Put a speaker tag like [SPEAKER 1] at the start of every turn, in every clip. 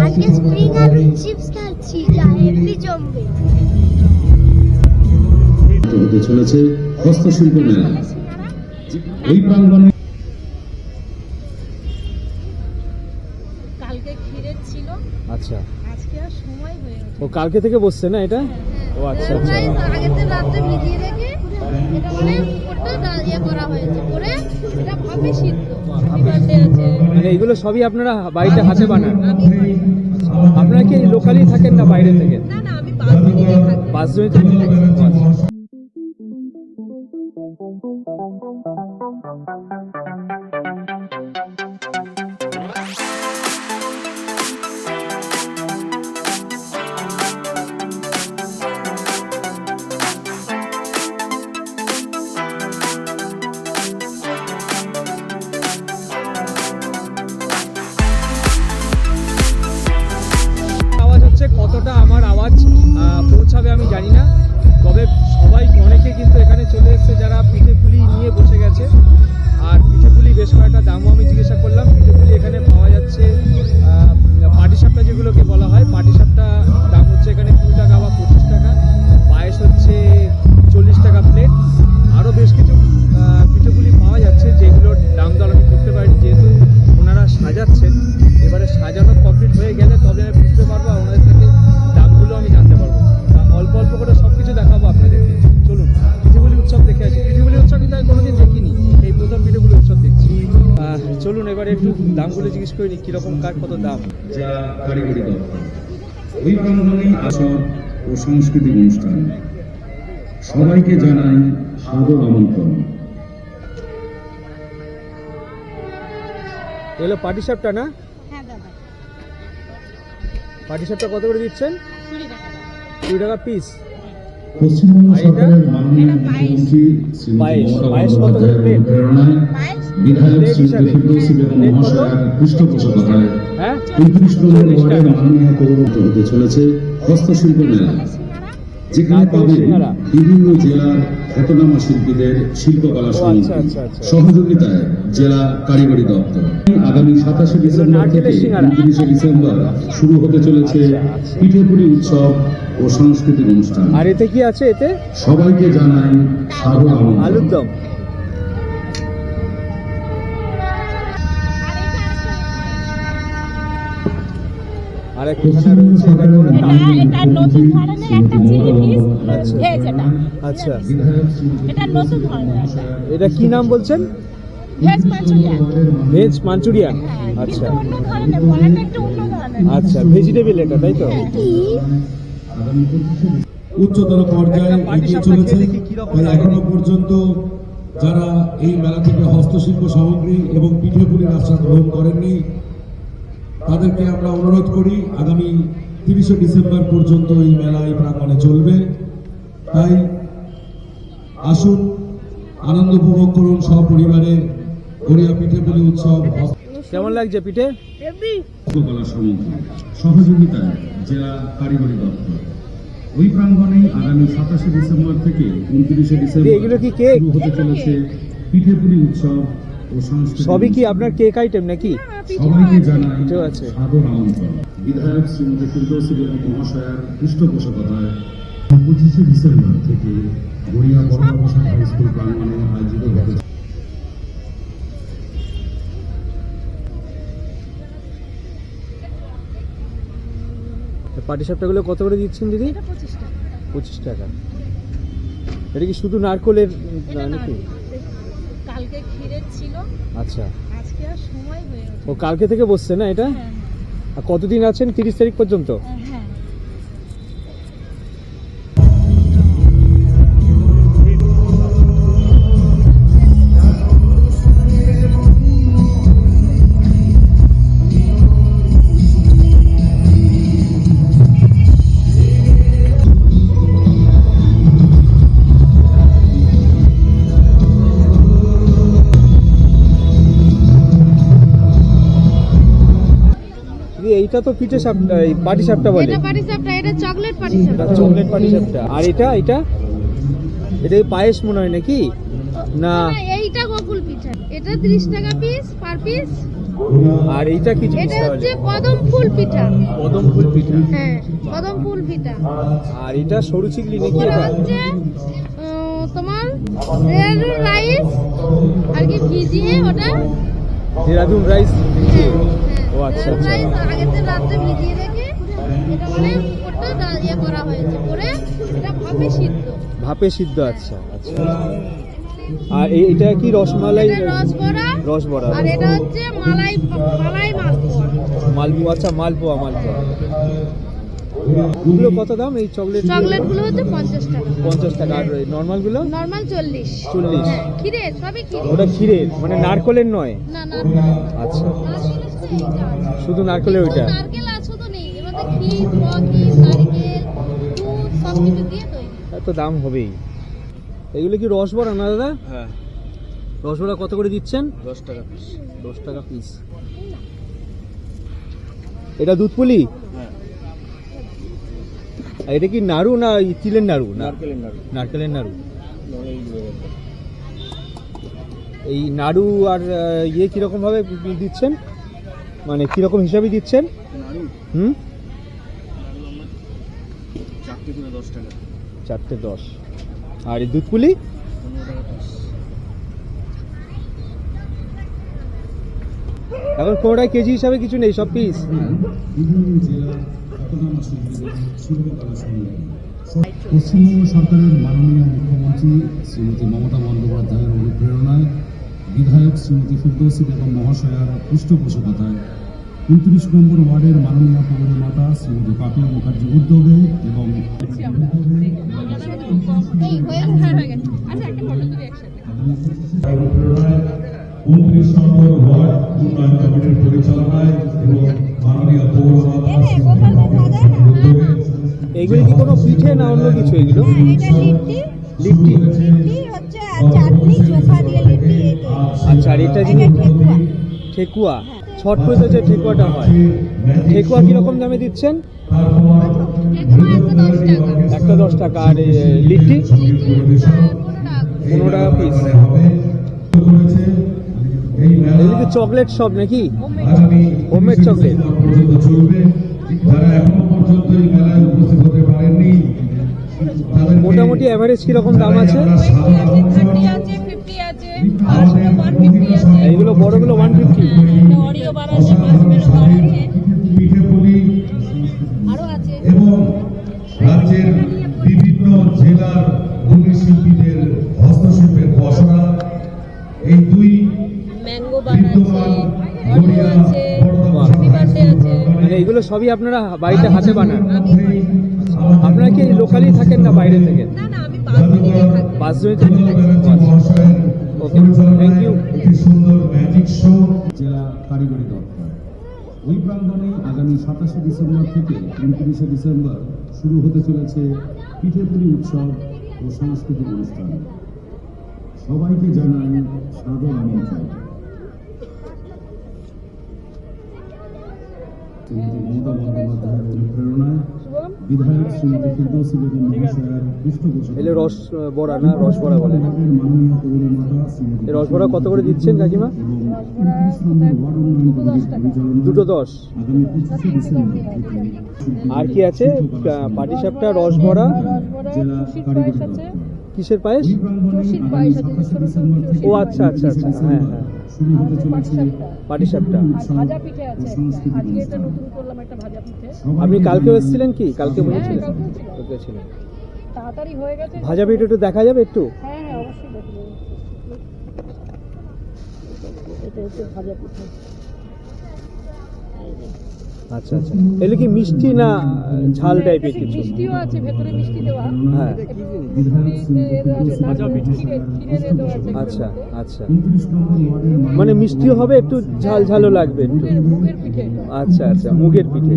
[SPEAKER 1] আজকে স্প্রিং আলু চিপস খাচ্ছি, যা হেভি জমবে।
[SPEAKER 2] হতে চলেছে হস্তশিল্প মেলা। এই প্রাঙ্গণে
[SPEAKER 3] কালকে ক্ষীরের ছিল।
[SPEAKER 4] আচ্ছা,
[SPEAKER 3] আজকে আর সময় হয়ে গেছে।
[SPEAKER 4] ও কালকে থেকে বসছে না এটা? ও আচ্ছা আচ্ছা।
[SPEAKER 1] আগের রাতে ভিজিয়ে রেখে এটা মানে উপরটা ডালিয়া করা হয়েছে, করে এটা ভাবে সিদ্ধ।
[SPEAKER 3] বার্থডে আছে।
[SPEAKER 4] মানে এগুলো সবই আপনারা বাড়িতে হাতে বানান?
[SPEAKER 3] আমি বানাই।
[SPEAKER 4] আপনারা কি লোকালি থাকেন না বাইরে থেকে?
[SPEAKER 3] না না, আমি বাসে থাকি।
[SPEAKER 4] বাসে থাকেন? ও আচ্ছা। কতটা আমার আওয়াজ পৌঁছাবে আমি জানি না, তবে সবাই অনেকে কিন্তু এখানে চলে এসছে যারা পিঠেপুলি নিয়ে বসে গেছে। আর পিঠেপুলি বেশ কয়েকটা দামও আমি জিজ্ঞাসা করলাম। পিঠেপুলি এখানে পাওয়া যাচ্ছে পাটিসাপটা, যেগুলোকে বলা হয় পাটিসাপটা, দাম হচ্ছে এখানে 2 টাকা বা 25 টাকা। পায়েস হচ্ছে 40 টাকা প্লেট। আরও বেশ কিছু পিঠেপুলি পাওয়া যাচ্ছে যেগুলোর দাম দর আমি করতে পারিনি, যেহেতু ওনারা সাজাচ্ছেন। এবারে সাজানো কমপ্লিট হয়ে গেলে তবে আমি বুঝতে পারবো, ওনাদের থেকে দামগুলো আমি জানতে পারবো। তা অল্প অল্প করে সব কিছু দেখাবো আপনাদেরকে। চলুন পিঠেপুলি উৎসব দেখে আসি। পিঠেপুলি উৎসব কিন্তু আমি কোনোদিন দেখিনি, এই প্রথম পিঠেপুলি উৎসব দেখছি। চলুন এবারে একটু দামগুলো জিজ্ঞেস করে নিই, কীরকম কার কত দাম।
[SPEAKER 2] যা কারিগরি দপ্তর। ওই প্রাঙ্গণে আসর ও সাংস্কৃতিক অনুষ্ঠান। সবাইকে জানাই সাদর আমন্ত্রণ।
[SPEAKER 4] এগুলো পাটিসাপটা না?
[SPEAKER 3] হ্যাঁ দাদা।
[SPEAKER 4] পাটিসাপটা কত করে দিচ্ছেন? 20 টাকা পিস।
[SPEAKER 2] পশ্চিমবঙ্গ সরকারের মাননীয় মুখ্যমন্ত্রী শ্রীমতী মমতা বন্দ্যোপাধ্যায়ের প্রেরণায় বিধায়ক শ্রীমতী ফিরদৌসী বেগম মহাশয়ের পৃষ্ঠপোষকতায় 29 নম্বর ওয়ার্ডের মাননীয় পৌরহিত হতে চলেছে হস্তশিল্প মেলা, যেখানে পাবেন বিভিন্ন জেলার খ্যাতনামা শিল্পীদের শিল্পকলা সমিতি সহযোগিতায় জেলা কারিগরি দপ্তর। আগামী 27 ডিসেম্বর থেকে 29 ডিসেম্বর শুরু হতে চলেছে পিঠেপুলি উৎসব ও সাংস্কৃতিক অনুষ্ঠান।
[SPEAKER 4] আর এতে কি আছে? এতে
[SPEAKER 2] সবাইকে জানাই সাদর আমন্ত্রণ।
[SPEAKER 4] আলুর দম। আর একখানা রয়েছে,
[SPEAKER 3] এটা নতুন ধরনের একটা চিলি পিস ভেজ।
[SPEAKER 4] আচ্ছা,
[SPEAKER 3] এটা নতুন ধরনের।
[SPEAKER 4] এটা কি নাম বলছেন?
[SPEAKER 3] Veg Manchurian.
[SPEAKER 4] Veg Manchurian. আচ্ছা
[SPEAKER 3] অন্য ধরনের, বলাটা একটু অন্য ধরনের।
[SPEAKER 4] আচ্ছা, ভেজিটেবল এটা, তাই তো?
[SPEAKER 5] উচ্চতর পর্যায়ে এগিয়ে চলেছে। তাই এখনো পর্যন্ত যারা এই মেলা থেকে হস্তশিল্প সামগ্রী এবং পিঠেপুলির আশ্বাস গ্রহণ করেননি, তাদেরকে আমরা অনুরোধ করি, আগামী 30 ডিসেম্বর পর্যন্ত এই মেলা এই প্রাঙ্গণে চলবে। তাই আসুন, আনন্দ উপভোগ করুন সপরিবারে গড়িয়া পিঠেপুলি উৎসব।
[SPEAKER 4] কেমন লাগছে পিঠে?
[SPEAKER 2] শিল্পকলা সমিতি সহযোগিতায় জেলা কারিগরি দপ্তর। ওই প্রাঙ্গণে আগামী 27 ডিসেম্বর থেকে 29 ডিসেম্বর
[SPEAKER 4] এগুলো কি কেক?
[SPEAKER 2] শুরু হতে চলেছে পিঠেপুলি উৎসব ও সাংস্কৃতিক।
[SPEAKER 4] সবই কি আপনার কেক আইটেম নাকি?
[SPEAKER 2] সবাইকে জানাই
[SPEAKER 4] এটাও আছে।
[SPEAKER 2] সাদর আমন্ত্রণ। বিধায়ক শ্রীমতী ফিরদৌসী বেগম মহাশয়ের পৃষ্ঠপোষকতায় 25 ডিসেম্বর থেকে গড়িয়া বড় ব্যবসায়ী হাই স্কুল প্রাঙ্গণে আয়োজিত হতে
[SPEAKER 4] পাটিসাপটাগুলো কত করে দিচ্ছেন দিদি?
[SPEAKER 3] এটা 25 টাকা।
[SPEAKER 4] 25 টাকা। এটা কি শুধু নারকলের নাকি?
[SPEAKER 3] কালকে ক্ষীরের ছিল।
[SPEAKER 4] আচ্ছা,
[SPEAKER 3] আজকে আর সময় হয়ে গেছে।
[SPEAKER 4] ও কালকে থেকে বসছে না এটা?
[SPEAKER 3] হ্যাঁ
[SPEAKER 4] আর কতদিন আছেন? 30 তারিখ পর্যন্ত?
[SPEAKER 3] হ্যাঁ।
[SPEAKER 4] এইটা তো পিঠে সাপটা, এই পাটিসাপটা বলে।
[SPEAKER 1] এটা পাটিসাপটা, এটা চকলেট পাটিসাপটা।
[SPEAKER 4] এটা চকলেট পাটিসাপটা। আর এটা এটা এটা পায়েস মনে হয় নাকি? না,
[SPEAKER 1] এইটা গোকুল পিঠা। এটা 30 টাকা পিস পার পিস।
[SPEAKER 4] আর এইটা কি জিনিস
[SPEAKER 1] এটা
[SPEAKER 4] তাহলে?
[SPEAKER 1] হচ্ছে কদম ফুল পিঠা।
[SPEAKER 4] কদম ফুল পিঠা।
[SPEAKER 1] হ্যাঁ, কদম ফুল পিঠা।
[SPEAKER 4] আর এটা সরু চিকলি নাকি
[SPEAKER 1] ওটা
[SPEAKER 4] এটা?
[SPEAKER 1] হচ্ছে তোমার দেহরাদুন রাইস আর কি ভিজিয়ে ওটা।
[SPEAKER 4] দেহরাদুন রাইস ভিজিয়ে? ও আচ্ছা
[SPEAKER 1] দেহরাদুন
[SPEAKER 4] আচ্ছা।
[SPEAKER 1] রাইস আগের দিন রাত্রে ভিজিয়ে রেখে এটা মানে উপরটা করা হয়েছে, করে এটা ভাপে সিদ্ধ।
[SPEAKER 4] ভাপে সিদ্ধ, আচ্ছা আচ্ছা। আর এটা কি রসমালাই?
[SPEAKER 1] এটা রসবড়া।
[SPEAKER 4] রসবড়া।
[SPEAKER 1] আর এটা হচ্ছে মালাই মালপোয়া।
[SPEAKER 4] মালপোয়া, আচ্ছা মালপোয়া। ওগুলো কত দাম এই চকলেট?
[SPEAKER 1] চকলেট গুলো হচ্ছে 50 টাকা।
[SPEAKER 4] 50 টাকা। আর নরমাল গুলো?
[SPEAKER 1] নরমাল 40।
[SPEAKER 4] 40।
[SPEAKER 1] হ্যাঁ, ক্ষীরে, সবই ক্ষীরে।
[SPEAKER 4] ওটা ক্ষীরের মানে নারকলের নয়?
[SPEAKER 1] না না।
[SPEAKER 4] আচ্ছা,
[SPEAKER 1] নারকেলের শুধু এইটা আছে।
[SPEAKER 4] শুধু নারকেলের ওইটা?
[SPEAKER 1] নারকেল আর শুধু নেই, এর মধ্যে ঘি, নারকেল, দুধ সব কিছু দিয়ে তৈরি।
[SPEAKER 4] এত দাম হবেই। এগুলো কি রসবড়া না দাদা?
[SPEAKER 6] হ্যাঁ,
[SPEAKER 4] রসবড়া কত করে দিচ্ছেন?
[SPEAKER 6] 10 টাকা পিস।
[SPEAKER 4] 10 টাকা পিস। এটা দুধ পুলি?
[SPEAKER 6] হ্যাঁ,
[SPEAKER 4] আর এটা কি নাড়ু না তিলের নাড়ু? না,
[SPEAKER 6] নারকেলের নাড়ু।
[SPEAKER 4] নারকেলের নাড়ু।
[SPEAKER 6] নলেন গুঁড়ো।
[SPEAKER 4] এই নাড়ু আর ইয়ে কিরকম ভাবে দিচ্ছেন, মানে কিরকম হিসাবে দিচ্ছেন?
[SPEAKER 6] নাড়ু
[SPEAKER 4] হুম,
[SPEAKER 6] 4টে করে 10 টাকা।
[SPEAKER 4] 4টে 10। আর এই দুধ পুলি?
[SPEAKER 6] 15 টাকা পিস।
[SPEAKER 4] এখন কোনোটায় কেজি হিসাবে কিছু নেই, সব পিস?
[SPEAKER 5] বিভিন্ন জেলা খ্যাতনামা শিল্পীদের শিল্পকলা সম্মেলন। পশ্চিমবঙ্গ সরকারের মাননীয় মুখ্যমন্ত্রী শ্রীমতী মমতা বন্দ্যোপাধ্যায়ের অনুপ্রেরণায় বিধায়ক শ্রীমতী ফিরদৌসী বেগম মহাশয়ার পৃষ্ঠপোষকতায় 29 নম্বর ওয়ার্ডের মাননীয় পৌরমাতা শ্রীমতী পাপিয়া মুখার্জি উদ্যোগে এবং অনুপ্রেরণায় 29 নম্বর ওয়ার্ড উন্নয়ন কমিটির পরিচালনায় এবং মাননীয় পৌরমাতা শ্রীমতী পাপিয়া মুখার্জির উদ্যোগে
[SPEAKER 4] এইগুলো কি কোনো পিঠে না অন্য কিছু এগুলো?
[SPEAKER 3] এটা লিট্টি
[SPEAKER 4] লিট্টি।
[SPEAKER 3] লিট্টি হচ্ছে আর চাটনি চোখা দিয়ে লিট্টি এই তৈরি।
[SPEAKER 4] আচ্ছা, আর এটা কি?
[SPEAKER 3] এটা ঠেকুয়া।
[SPEAKER 4] ঠেকুয়া। ছট পুজোতে যে ঠেকুয়াটা হয়, ঠেকুয়া কিরকম দামে দিচ্ছেন? একটা 10 টাকা। আর লিট্টি? 15 টাকা পিস। এগুলো কি চকলেট সব নাকি? Homemade chocolate.
[SPEAKER 5] যারা এখনো পর্যন্ত এই মেলায় উপস্থিত হতে পারেননি তাদেরকে
[SPEAKER 4] মোটামুটি অ্যাভারেজ কিরকম দাম আছে?
[SPEAKER 3] 30 আছে, 50 আছে, আর 150 আছে।
[SPEAKER 4] এইগুলো বড়গুলো 150।
[SPEAKER 3] অরিও বার আছে, মার্শমেলো বার আছে,
[SPEAKER 5] পিঠে পুলি
[SPEAKER 3] আরো আছে।
[SPEAKER 5] এবং রাজ্যের বিভিন্ন জেলার কুটির শিল্পীদের হস্তশিল্পের পসরা এই দুই
[SPEAKER 3] ম্যাঙ্গো বার আছে,
[SPEAKER 5] বিদ্যমান
[SPEAKER 3] অরিও
[SPEAKER 5] গড়িয়া
[SPEAKER 3] আছে, হ্যাপি বার্থডে আছে।
[SPEAKER 4] মানে এগুলো সবই আপনারা বাড়িতে হাতে বানান?
[SPEAKER 3] আমি বানাই।
[SPEAKER 4] আপনারা কি লোকালি থাকেন না বাইরে থেকে?
[SPEAKER 3] না না, আমি বাসে থাকি।
[SPEAKER 4] বাসজনিতে? ওকে, থ্যাংক ইউ।
[SPEAKER 5] একটি সুন্দর ম্যাজিক শো জেলা কারিগরি দপ্তর। ওই প্রাঙ্গণে আগামী 27 ডিসেম্বর থেকে 29 ডিসেম্বর শুরু হতে চলেছে পিঠেপুলি উৎসব ও সাংস্কৃতিক অনুষ্ঠান। সবাইকে জানাই সাদর আমন্ত্রণ। শ্রীমতী মমতা বন্দ্যোপাধ্যায়ের অনুপ্রেরণায় বিধায়ক শ্রীমতী ফিরদৌসী বেগম মহাশয়ার পৃষ্ঠপোষকতায়
[SPEAKER 4] এলে রস বড়া না রসবড়া বলে না?
[SPEAKER 5] মাননীয় পৌরমাতা শ্রীমতী
[SPEAKER 4] এই রসবড়া কত করে দিচ্ছেন কাকিমা?
[SPEAKER 5] এবং 29 নম্বর ওয়ার্ড উন্নয়ন কমিটির পরিচালনায়
[SPEAKER 4] দুটো 10।
[SPEAKER 5] আগামী 25 ডিসেম্বর থেকে
[SPEAKER 4] আর কি আছে? পাটিসাপটা, রসবড়া,
[SPEAKER 5] জেলা কারিগরি দপ্তর।
[SPEAKER 4] কিসের পায়েস?
[SPEAKER 5] এই প্রাঙ্গণে আগামী 27 ডিসেম্বর থেকে
[SPEAKER 4] ও আচ্ছা আচ্ছা আচ্ছা, হ্যাঁ হ্যাঁ,
[SPEAKER 5] শুরু হতে চলেছে
[SPEAKER 4] পাটিসাপটা।
[SPEAKER 3] ভাজা পিঠে আছে,
[SPEAKER 5] ও সাংস্কৃতিক
[SPEAKER 3] আজকে এটা
[SPEAKER 5] অনুষ্ঠান।
[SPEAKER 3] নতুন করলাম একটা ভাজা পিঠে।
[SPEAKER 4] আপনি কালকেও এসেছিলেন কি? কালকে বলেছিলেন?
[SPEAKER 3] কালকেও ছিলাম।
[SPEAKER 4] কালকে ছিলেন।
[SPEAKER 3] তাড়াতাড়ি হয়ে গেছে।
[SPEAKER 4] ভাজা পিঠে একটু দেখা যাবে একটু?
[SPEAKER 3] হ্যাঁ হ্যাঁ, অবশ্যই দেখব। এটা হচ্ছে ভাজা পিঠে।
[SPEAKER 4] আচ্ছা আচ্ছা। এগুলো কি মিষ্টি না ঝাল টাইপের কিছু?
[SPEAKER 3] মিষ্টিও আছে, ভেতরে মিষ্টি দেওয়া।
[SPEAKER 4] হ্যাঁ।
[SPEAKER 5] বিধায়ক শ্রীমতী
[SPEAKER 3] ভাজা পিঠে
[SPEAKER 5] ফিরদৌসী
[SPEAKER 3] ক্ষীরে দেওয়া আছে।
[SPEAKER 4] আচ্ছা আচ্ছা।
[SPEAKER 5] 29 নম্বর ওয়ার্ডের
[SPEAKER 4] মানে মিষ্টিও হবে, একটু ঝাল ঝালও লাগবে একটু?
[SPEAKER 3] মুগের পিঠে।
[SPEAKER 4] আচ্ছা আচ্ছা, মুগের পিঠে।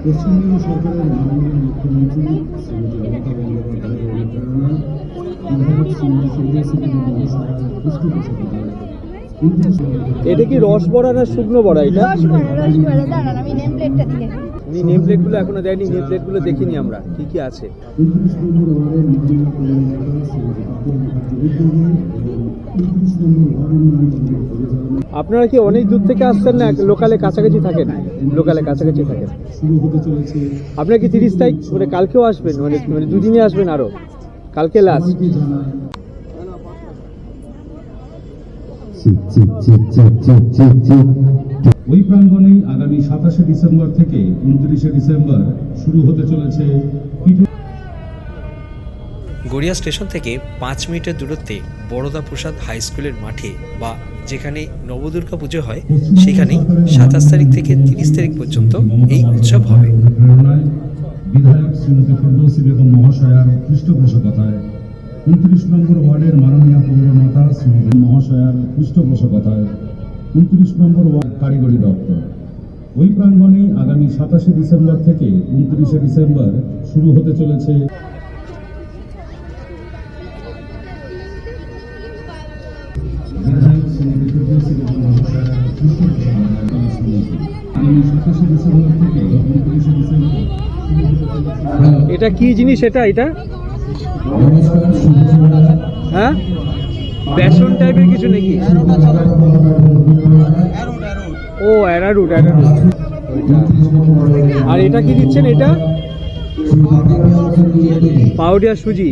[SPEAKER 5] পশ্চিমবঙ্গ সরকারের মাননীয় মুখ্যমন্ত্রী শ্রীমতী মমতা বন্দ্যোপাধ্যায়ের অনুপ্রেরণায় বিধায়ক শ্রীমতী ফিরদৌসী বেগম মহাশয়ার পৃষ্ঠপোষকতায় 29
[SPEAKER 4] এটা কি রসবড়া না শুকনো বড়া এটা?
[SPEAKER 3] রসবড়া দাঁড়ান, আমি নেম প্লেটটা দিয়ে
[SPEAKER 4] উনি নেম প্লেটগুলো এখনো দেয়নি, নেম প্লেটগুলো দেখিনি আমরা কি কি আছে। আপনারা কি অনেক দূর থেকে আসছেন না লোকালে কাছাকাছি থাকেন? লোকালে কাছাকাছি থাকেন। আপনারা কি 30 তারিখ মানে কালকেও আসবেন, মানে দুদিনে আসবেন আরো? কালকে লাস্ট।
[SPEAKER 2] ওই প্রাঙ্গণেই আগামী 27শে ডিসেম্বর থেকে 29শে ডিসেম্বর শুরু হতে চলেছে পিঠে।
[SPEAKER 7] গড়িয়া স্টেশন থেকে 5 মিনিটের দূরত্বে বড়দা প্রসাদ হাই স্কুলের মাঠে বা যেখানে নবদুর্গা পুজো হয় সেখানেই 27 তারিখ থেকে 30 তারিখ পর্যন্ত এই উৎসব হবে।
[SPEAKER 2] বিধায়ক শ্রীমতী ফিরদৌসী বেগম মহাশয়ার পৃষ্ঠপোষকতায় 29 নম্বর ওয়ার্ডের মাননীয় পৌরনেতা শ্রীমতী মহাশয়ার পৃষ্ঠপোষকতায় 29 নম্বর ওয়ার্ড কারিগরি দপ্তর ওই প্রাঙ্গণেই আগামী 27শে ডিসেম্বর থেকে 29শে ডিসেম্বর শুরু হতে চলেছে। বিধায়ক শ্রীমতী ফিরদৌসী বেগম মহাশয়ার পৃষ্ঠপোষকতায় আগামী 27শে ডিসেম্বর থেকে 29শে ডিসেম্বর শুরু হতে চলেছে।
[SPEAKER 4] এটা কি জিনিস? এটা হ্যাঁ বেসন টাইপের কিছু নাকি? ও অ্যারারুট। আর এটা কি দিচ্ছেন? এটা পাউডার আর সুজি।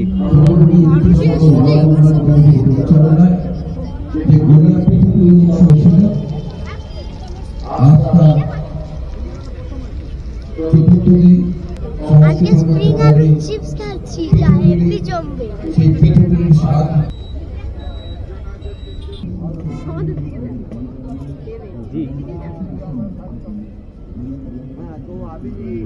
[SPEAKER 1] আজকে স্প্রিং আলু চিপস খাচ্ছি, যা হেভি জমবে।
[SPEAKER 4] জি
[SPEAKER 2] এই